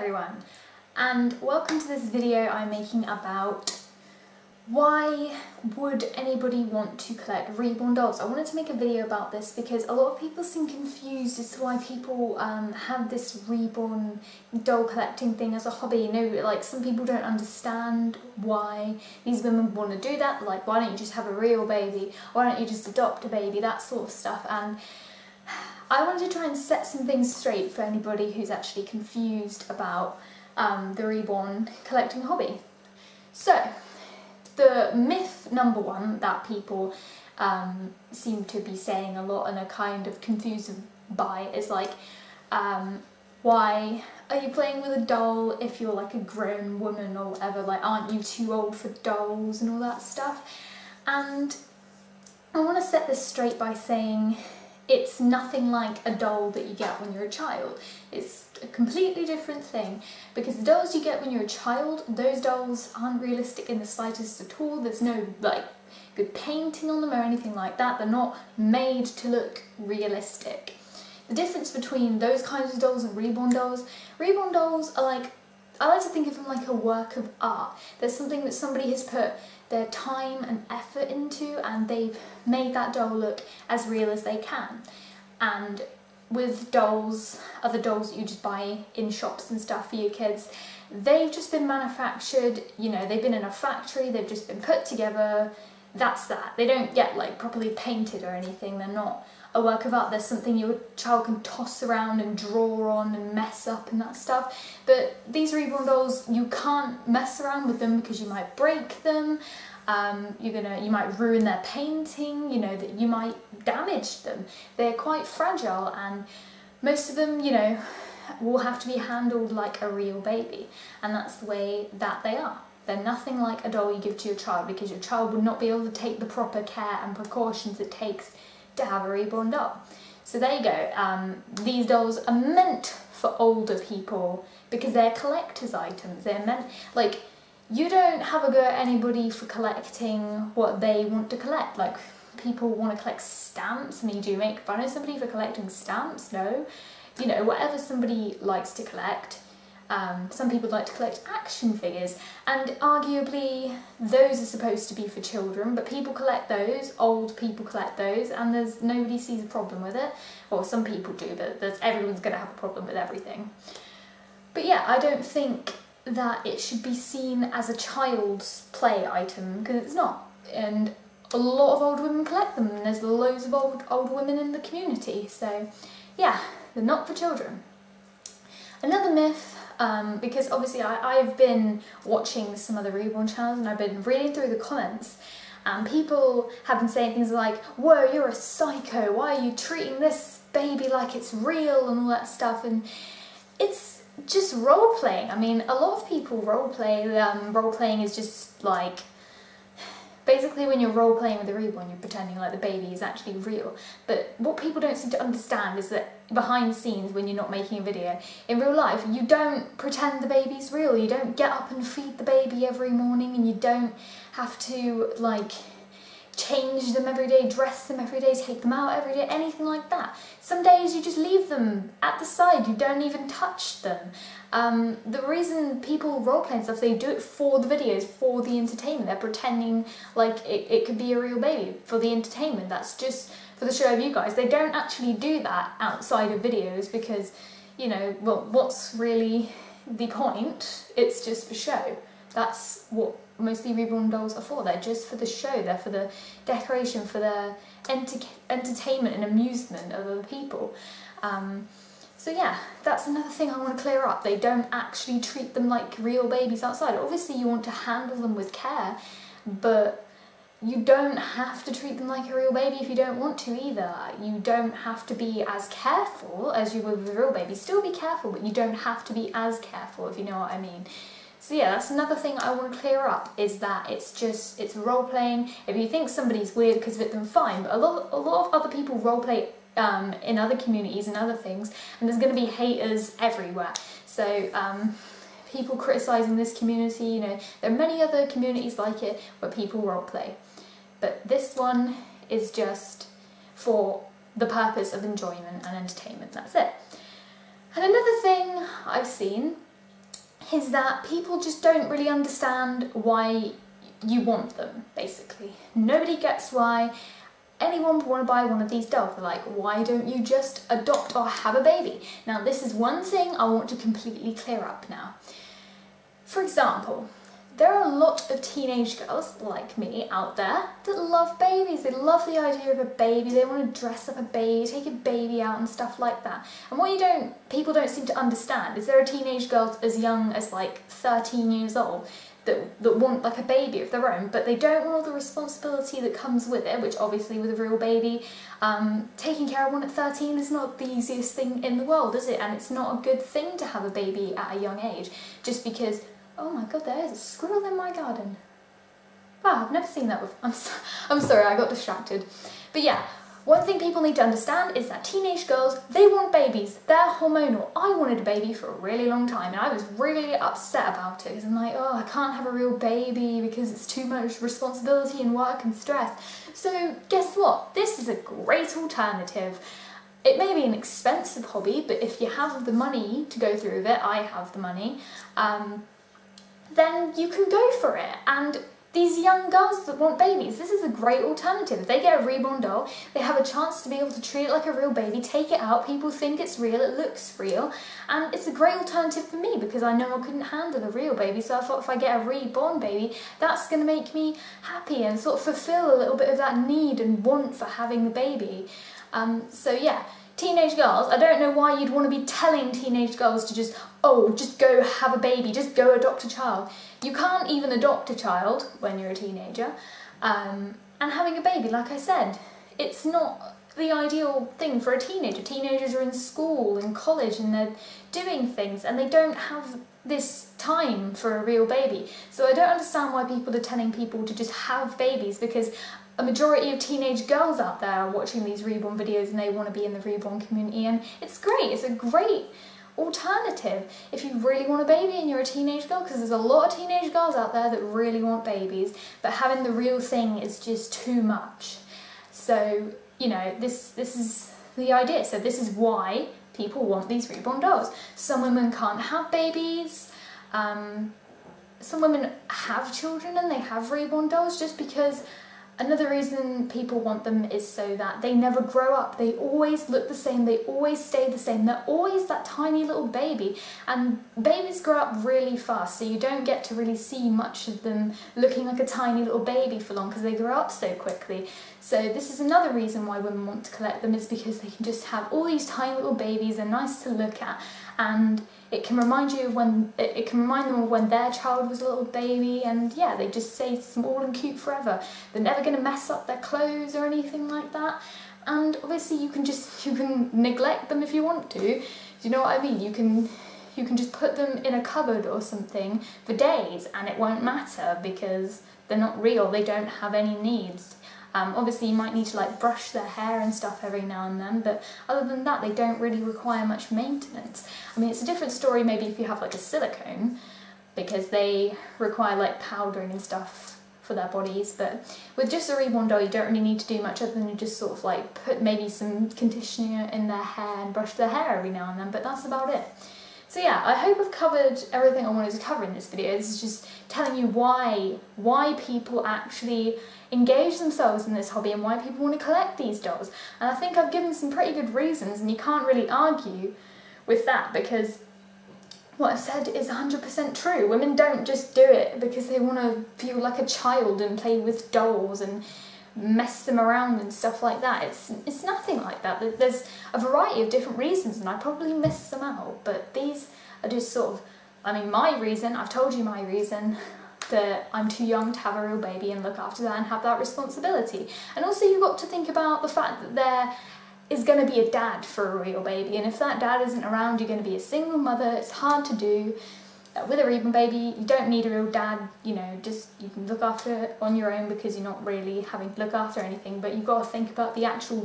everyone, and welcome to this video I'm making about why would anybody want to collect reborn dolls. I wanted to make a video about this because a lot of people seem confused as to why people have this reborn doll collecting thing as a hobby. You know, like some people don't understand why these women want to do that, like why don't you just have a real baby, why don't you just adopt a baby, that sort of stuff. And I wanted to try and set some things straight for anybody who's actually confused about the reborn collecting hobby. So, the myth number one that people seem to be saying a lot and are kind of confused by is like, why are you playing with a doll if you're like a grown woman or whatever? Like, aren't you too old for dolls and all that stuff? And I want to set this straight by saying it's nothing like a doll that you get when you're a child. It's a completely different thing, because the dolls you get when you're a child, those dolls aren't realistic in the slightest at all. There's no like good painting on them or anything like that. They're not made to look realistic. The difference between those kinds of dolls and reborn dolls are like, I like to think of them like a work of art. There's something that somebody has put their time and effort into, and they've made that doll look as real as they can. And with dolls, other dolls that you just buy in shops and stuff for your kids, they've just been manufactured, you know, they've been in a factory, they've just been put together, that's that. They don't get like properly painted or anything, they're not a work of art. There's something your child can toss around and draw on and mess up and that stuff. But these reborn dolls, you can't mess around with them because you might break them. You might ruin their painting. You know, that you might damage them. They're quite fragile, and most of them, you know, will have to be handled like a real baby, and that's the way that they are. They're nothing like a doll you give to your child, because your child would not be able to take the proper care and precautions it takes to have a reborn doll. So there you go. These dolls are meant for older people because they're collector's items. They're meant, like, you don't have a go at anybody for collecting what they want to collect. Like, people want to collect stamps. I mean, do you make fun of somebody for collecting stamps? No. You know, whatever somebody likes to collect. Some people like to collect action figures, and arguably those are supposed to be for children, but people collect those, old people collect those, and nobody sees a problem with it. Well, some people do, but everyone's going to have a problem with everything. But yeah, I don't think that it should be seen as a child's play item, because it's not. And a lot of old women collect them, and there's loads of old women in the community, so yeah, they're not for children. Another myth, because obviously I've been watching some of the reborn channels and I've been reading through the comments, and people have been saying things like, whoa, you're a psycho, why are you treating this baby like it's real and all that stuff, and it's just role-playing. I mean, a lot of people role-play. Role-playing is just like, basically when you're role-playing with a reborn, you're pretending like the baby is actually real. But what people don't seem to understand is that behind the scenes, when you're not making a video, in real life, you don't pretend the baby's real. You don't get up and feed the baby every morning, and you don't have to, like, change them every day, dress them every day, take them out every day, anything like that. Some days you just leave them at the side, you don't even touch them. The reason people roleplay and stuff, they do it for the videos, for the entertainment. They're pretending like it could be a real baby for the entertainment. That's just for the show of you guys. They don't actually do that outside of videos because, you know, well, what's really the point? It's just for show. That's what mostly reborn dolls are for. They're just for the show. They're for the decoration, for the entertainment and amusement of other people. So yeah, that's another thing I want to clear up. They don't actually treat them like real babies outside. Obviously you want to handle them with care, but you don't have to treat them like a real baby if you don't want to either. You don't have to be as careful as you would with a real baby. Still be careful, but you don't have to be as careful, if you know what I mean. So yeah, that's another thing I want to clear up, is that it's role-playing. If you think somebody's weird because of it, then fine, but a lot of other people role-play in other communities and other things, and there's going to be haters everywhere. So people criticising this community, you know, there are many other communities like it where people roleplay, but this one is just for the purpose of enjoyment and entertainment, that's it. And another thing I've seen is that people just don't really understand why you want them, basically. Nobody gets why anyone would want to buy one of these dolls. They're like, why don't you just adopt or have a baby? Now, this is one thing I want to completely clear up now. For example, there are a lot of teenage girls like me out there that love babies. They love the idea of a baby. They want to dress up a baby, take a baby out and stuff like that. And what people don't seem to understand is there are teenage girls as young as like 13 years old that want like a baby of their own, but they don't want all the responsibility that comes with it, which obviously with a real baby, taking care of one at 13 is not the easiest thing in the world, is it? And it's not a good thing to have a baby at a young age, just because, oh my god, there is a squirrel in my garden. Wow, I've never seen that before. I'm sorry, I got distracted. But yeah, one thing people need to understand is that teenage girls, they want babies. They're hormonal. I wanted a baby for a really long time, and I was really upset about it because I'm like, oh, I can't have a real baby because it's too much responsibility and work and stress. So guess what? This is a great alternative. It may be an expensive hobby, but if you have the money to go through with it, I have the money, then you can go for it. And these young girls that want babies, this is a great alternative. If they get a reborn doll, they have a chance to be able to treat it like a real baby, take it out, people think it's real, it looks real, and it's a great alternative for me because I know I couldn't handle a real baby, so I thought if I get a reborn baby, that's going to make me happy and sort of fulfill a little bit of that need and want for having a baby. So yeah, teenage girls, I don't know why you'd want to be telling teenage girls to just go have a baby, just go adopt a child. You can't even adopt a child when you're a teenager, and having a baby, like I said, it's not the ideal thing for a teenager. Teenagers are in school and college and they're doing things and they don't have this time for a real baby. So I don't understand why people are telling people to just have babies, because a majority of teenage girls out there are watching these reborn videos and they want to be in the reborn community, and it's great. It's a great alternative if you really want a baby and you're a teenage girl, because there's a lot of teenage girls out there that really want babies, but having the real thing is just too much. So, you know, this is the idea. So this is why people want these reborn dolls. Some women can't have babies, some women have children and they have reborn dolls just because. Another reason people want them is so that they never grow up. They always look the same, they always stay the same, they're always that tiny little baby. And babies grow up really fast, so you don't get to really see much of them looking like a tiny little baby for long because they grow up so quickly. So this is another reason why women want to collect them, is because they can just have all these tiny little babies, they're nice to look at, and it can remind you of when it can remind them of when their child was a little baby, and yeah, they just stay small and cute forever. They're never going to mess up their clothes or anything like that. And obviously you can neglect them if you want to. Do you know what I mean? You can just put them in a cupboard or something for days and it won't matter because they're not real. They don't have any needs. Obviously you might need to like brush their hair and stuff every now and then, but other than that they don't really require much maintenance. I mean, it's a different story maybe if you have like a silicone, because they require like powdering and stuff for their bodies, but with just a reborn doll you don't really need to do much other than you just sort of like put maybe some conditioner in their hair and brush their hair every now and then, but that's about it. So yeah, I hope I've covered everything I wanted to cover in this video. This is just telling you why people actually engage themselves in this hobby and why people want to collect these dolls. And I think I've given some pretty good reasons, and you can't really argue with that because what I've said is 100% true. Women don't just do it because they want to feel like a child and play with dolls and mess them around and stuff like that. It's nothing like that. There's a variety of different reasons and I probably missed some out, but these are just sort of, I mean, my reason, I've told you my reason, that I'm too young to have a real baby and look after that and have that responsibility. And also you've got to think about the fact that there is going to be a dad for a real baby, and if that dad isn't around you're going to be a single mother. It's hard to do. With a reborn baby, you don't need a real dad, you know, just you can look after it on your own because you're not really having to look after anything, but you've got to think about the actual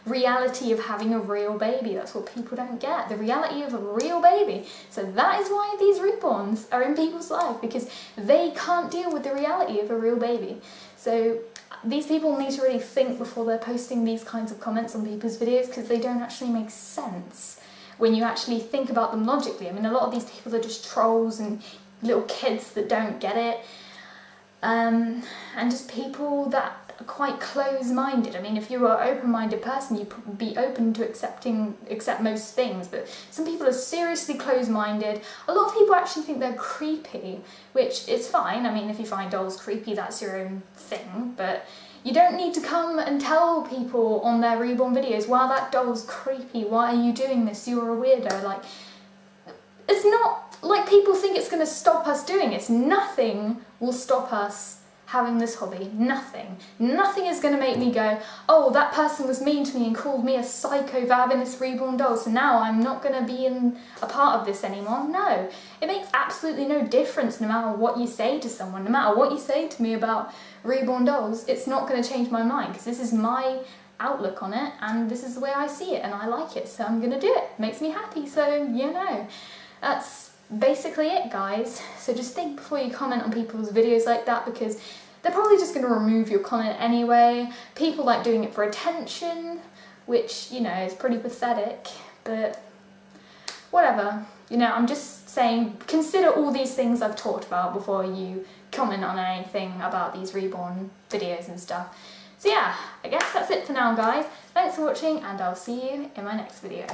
reality of having a real baby. That's what people don't get, the reality of a real baby. So that is why these reborns are in people's life, because they can't deal with the reality of a real baby. So these people need to really think before they're posting these kinds of comments on people's videos, because they don't actually make sense when you actually think about them logically. I mean, a lot of these people are just trolls and little kids that don't get it, and just people that are quite close-minded. I mean, if you are an open-minded person, you'd be open to accept most things, but some people are seriously close-minded. A lot of people actually think they're creepy, which is fine. I mean, if you find dolls creepy, that's your own thing, but you don't need to come and tell people on their Reborn videos, wow, that doll's creepy, why are you doing this, you're a weirdo. Like, it's not like people think it's going to stop us doing it. Nothing will stop us having this hobby. Nothing. Nothing is going to make me go, oh, that person was mean to me and called me a psycho for having this Reborn doll, so now I'm not going to be a part of this anymore. No. It makes absolutely no difference no matter what you say to someone, no matter what you say to me about Reborn dolls, it's not going to change my mind, because this is my outlook on it and this is the way I see it and I like it, so I'm going to do it. It makes me happy, so you know. That's basically it, guys. So just think before you comment on people's videos like that, because they're probably just going to remove your comment anyway. People like doing it for attention, which, you know, is pretty pathetic, but whatever. You know, I'm just saying, consider all these things I've talked about before you comment on anything about these Reborn videos and stuff. So yeah, I guess that's it for now, guys. Thanks for watching, and I'll see you in my next video.